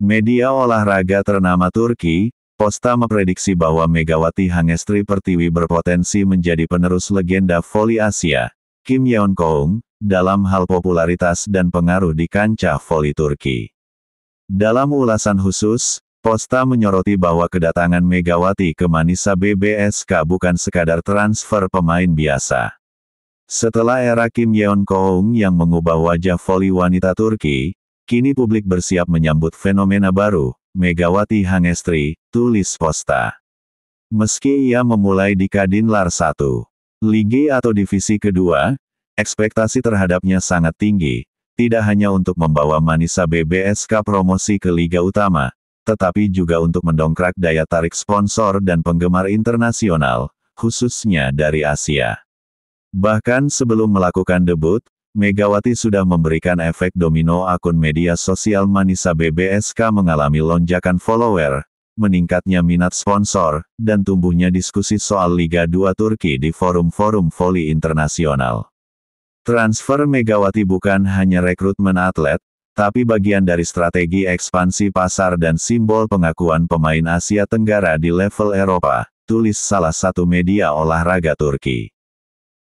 Media olahraga ternama Turki, Posta memprediksi bahwa Megawati Hangestri Pertiwi berpotensi menjadi penerus legenda voli Asia, Kim Yeon-keung, dalam hal popularitas dan pengaruh di kancah voli Turki. Dalam ulasan khusus, Posta menyoroti bahwa kedatangan Megawati ke Manisa BBSK bukan sekadar transfer pemain biasa. Setelah era Kim Yeon-keung yang mengubah wajah voli wanita Turki, kini publik bersiap menyambut fenomena baru, Megawati Hangestri, tulis Posta. Meski ia memulai di Kadinlar 1, Ligi atau divisi kedua, ekspektasi terhadapnya sangat tinggi, tidak hanya untuk membawa Manisa BBSK promosi ke Liga Utama, tetapi juga untuk mendongkrak daya tarik sponsor dan penggemar internasional, khususnya dari Asia. Bahkan sebelum melakukan debut, Megawati sudah memberikan efek domino. Akun media sosial Manisa BBSK mengalami lonjakan follower, meningkatnya minat sponsor, dan tumbuhnya diskusi soal Liga 2 Turki di forum-forum voli internasional. Transfer Megawati bukan hanya rekrutmen atlet, tapi bagian dari strategi ekspansi pasar dan simbol pengakuan pemain Asia Tenggara di level Eropa, tulis salah satu media olahraga Turki.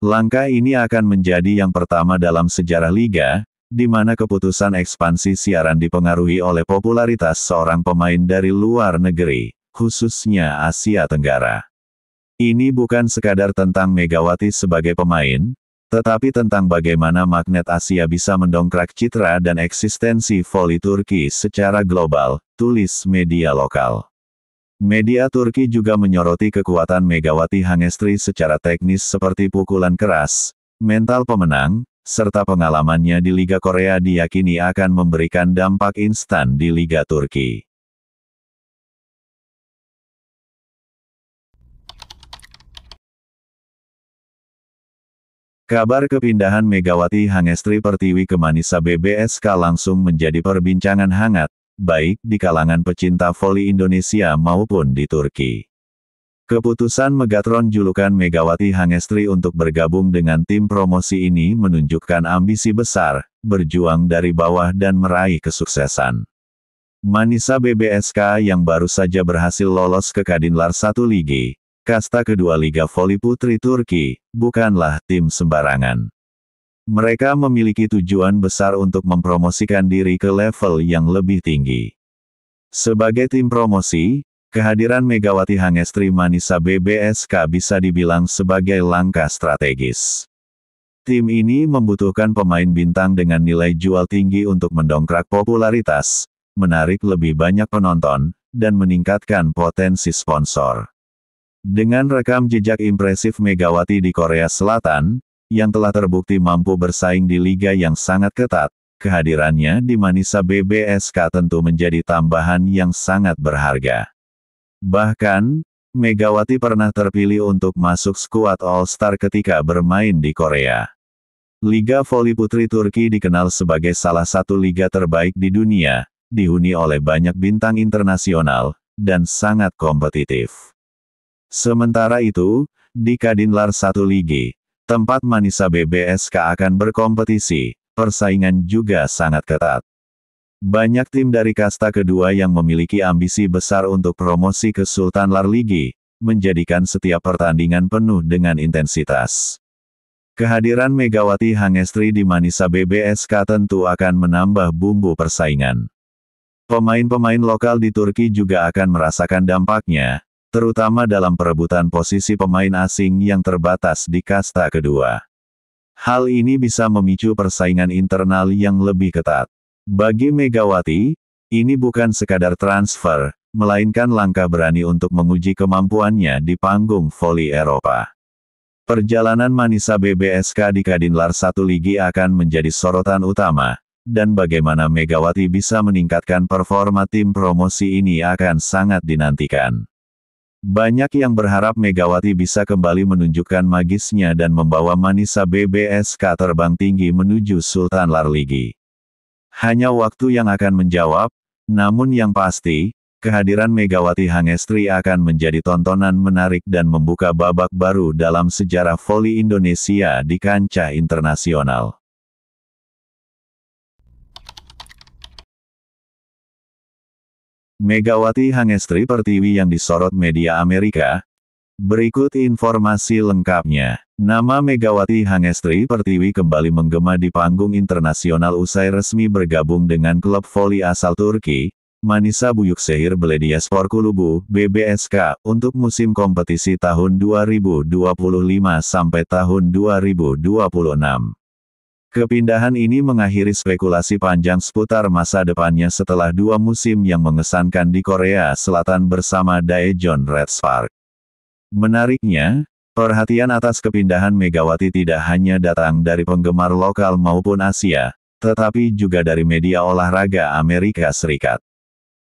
Langkah ini akan menjadi yang pertama dalam sejarah Liga, di mana keputusan ekspansi siaran dipengaruhi oleh popularitas seorang pemain dari luar negeri, khususnya Asia Tenggara. Ini bukan sekadar tentang Megawati sebagai pemain, tetapi tentang bagaimana magnet Asia bisa mendongkrak citra dan eksistensi voli Turki secara global, tulis media lokal. Media Turki juga menyoroti kekuatan Megawati Hangestri secara teknis seperti pukulan keras, mental pemenang, serta pengalamannya di Liga Korea diyakini akan memberikan dampak instan di Liga Turki. Kabar kepindahan Megawati Hangestri Pertiwi ke Manisa BBSK langsung menjadi perbincangan hangat, baik di kalangan pecinta voli Indonesia maupun di Turki. Keputusan Megatron julukan Megawati Hangestri untuk bergabung dengan tim promosi ini menunjukkan ambisi besar, berjuang dari bawah dan meraih kesuksesan. Manisa BBSK yang baru saja berhasil lolos ke Kadinlar 1 Ligi, kasta kedua Liga Voli Putri Turki, bukanlah tim sembarangan. Mereka memiliki tujuan besar untuk mempromosikan diri ke level yang lebih tinggi. Sebagai tim promosi, kehadiran Megawati Hangestri Manisa BBSK bisa dibilang sebagai langkah strategis. Tim ini membutuhkan pemain bintang dengan nilai jual tinggi untuk mendongkrak popularitas, menarik lebih banyak penonton, dan meningkatkan potensi sponsor. Dengan rekam jejak impresif Megawati di Korea Selatan, yang telah terbukti mampu bersaing di liga yang sangat ketat, kehadirannya di Manisa BBSK tentu menjadi tambahan yang sangat berharga. Bahkan, Megawati pernah terpilih untuk masuk skuad All-Star ketika bermain di Korea. Liga Voli Putri Turki dikenal sebagai salah satu liga terbaik di dunia, dihuni oleh banyak bintang internasional, dan sangat kompetitif. Sementara itu, di Kadinlar 1 Ligi, tempat Manisa BBSK akan berkompetisi, persaingan juga sangat ketat. Banyak tim dari kasta kedua yang memiliki ambisi besar untuk promosi ke Sultanlar Ligi, menjadikan setiap pertandingan penuh dengan intensitas. Kehadiran Megawati Hangestri di Manisa BBSK tentu akan menambah bumbu persaingan. Pemain-pemain lokal di Turki juga akan merasakan dampaknya, terutama dalam perebutan posisi pemain asing yang terbatas di kasta kedua. Hal ini bisa memicu persaingan internal yang lebih ketat. Bagi Megawati, ini bukan sekadar transfer, melainkan langkah berani untuk menguji kemampuannya di panggung voli Eropa. Perjalanan Manisa BBSK di Kadinlar 1 Ligi akan menjadi sorotan utama, dan bagaimana Megawati bisa meningkatkan performa tim promosi ini akan sangat dinantikan. Banyak yang berharap Megawati bisa kembali menunjukkan magisnya dan membawa Manisa BBSK terbang tinggi menuju Sultanlar Ligi. Hanya waktu yang akan menjawab, namun yang pasti, kehadiran Megawati Hangestri akan menjadi tontonan menarik dan membuka babak baru dalam sejarah voli Indonesia di kancah internasional. Megawati Hangestri Pertiwi yang disorot media Amerika. Berikut informasi lengkapnya. Nama Megawati Hangestri Pertiwi kembali menggema di panggung internasional usai resmi bergabung dengan klub voli asal Turki, Manisa Büyükşehir Belediyespor Kulübü (BBSK), untuk musim kompetisi tahun 2025 sampai tahun 2026. Kepindahan ini mengakhiri spekulasi panjang seputar masa depannya setelah 2 musim yang mengesankan di Korea Selatan bersama Daejeon Red Spark. Menariknya, perhatian atas kepindahan Megawati tidak hanya datang dari penggemar lokal maupun Asia, tetapi juga dari media olahraga Amerika Serikat.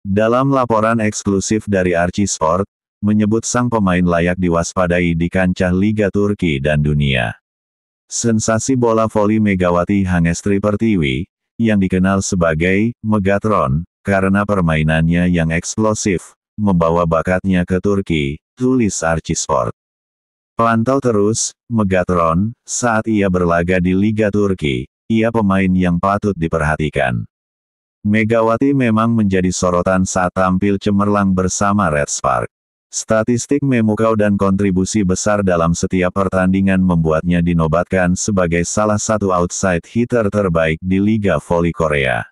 Dalam laporan eksklusif dari Archie Sport, menyebut sang pemain layak diwaspadai di kancah Liga Turki dan dunia. Sensasi bola voli Megawati Hangestri Pertiwi, yang dikenal sebagai Megatron, karena permainannya yang eksplosif, membawa bakatnya ke Turki, tulis Archie Sport. Pantau terus, Megatron, saat ia berlaga di Liga Turki, ia pemain yang patut diperhatikan. Megawati memang menjadi sorotan saat tampil cemerlang bersama Red Spark. Statistik memukau dan kontribusi besar dalam setiap pertandingan membuatnya dinobatkan sebagai salah satu outside hitter terbaik di Liga Voli Korea.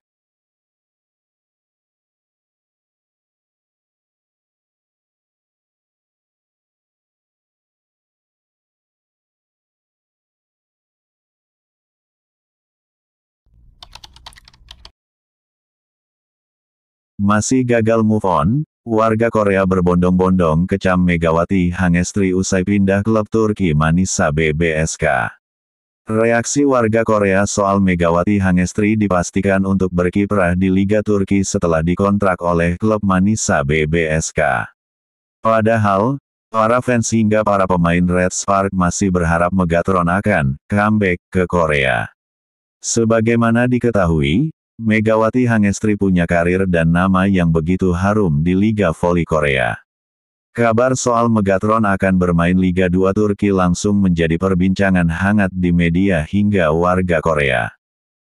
Masih gagal move on, warga Korea berbondong-bondong kecam Megawati Hangestri usai pindah klub Turki Manisa BBSK. Reaksi warga Korea soal Megawati Hangestri dipastikan untuk berkiprah di Liga Turki setelah dikontrak oleh klub Manisa BBSK. Padahal, para fans hingga para pemain Red Spark masih berharap Megatron akan comeback ke Korea. Sebagaimana diketahui, Megawati Hangestri punya karir dan nama yang begitu harum di Liga Voli Korea. Kabar soal Megatron akan bermain Liga 2 Turki langsung menjadi perbincangan hangat di media hingga warga Korea.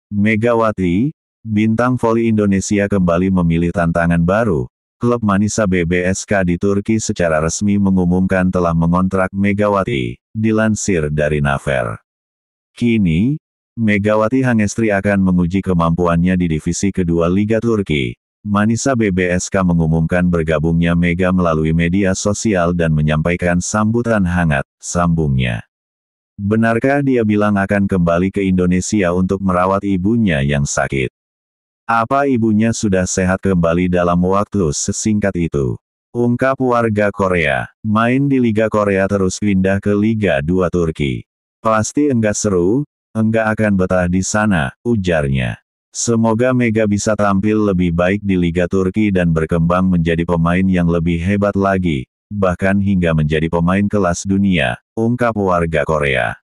Megawati, bintang voli Indonesia kembali memilih tantangan baru. Klub Manisa BBSK di Turki secara resmi mengumumkan telah mengontrak Megawati, dilansir dari Naver. Kini, Megawati Hangestri akan menguji kemampuannya di divisi kedua Liga Turki. Manisa BBSK mengumumkan bergabungnya Mega melalui media sosial dan menyampaikan sambutan hangat, sambungnya. Benarkah dia bilang akan kembali ke Indonesia untuk merawat ibunya yang sakit? Apa ibunya sudah sehat kembali dalam waktu sesingkat itu? Ungkap warga Korea, main di Liga Korea terus pindah ke Liga 2 Turki. Pasti enggak seru? Enggak akan betah di sana, ujarnya. Semoga Mega bisa tampil lebih baik di Liga Turki dan berkembang menjadi pemain yang lebih hebat lagi, bahkan hingga menjadi pemain kelas dunia, ungkap warga Korea.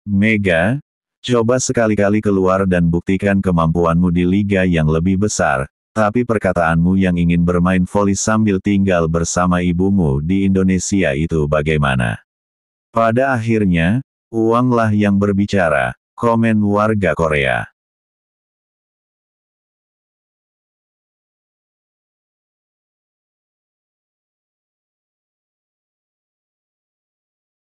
Mega, coba sekali-kali keluar dan buktikan kemampuanmu di liga yang lebih besar, tapi perkataanmu yang ingin bermain voli sambil tinggal bersama ibumu di Indonesia itu bagaimana? Pada akhirnya, uanglah yang berbicara, komen warga Korea.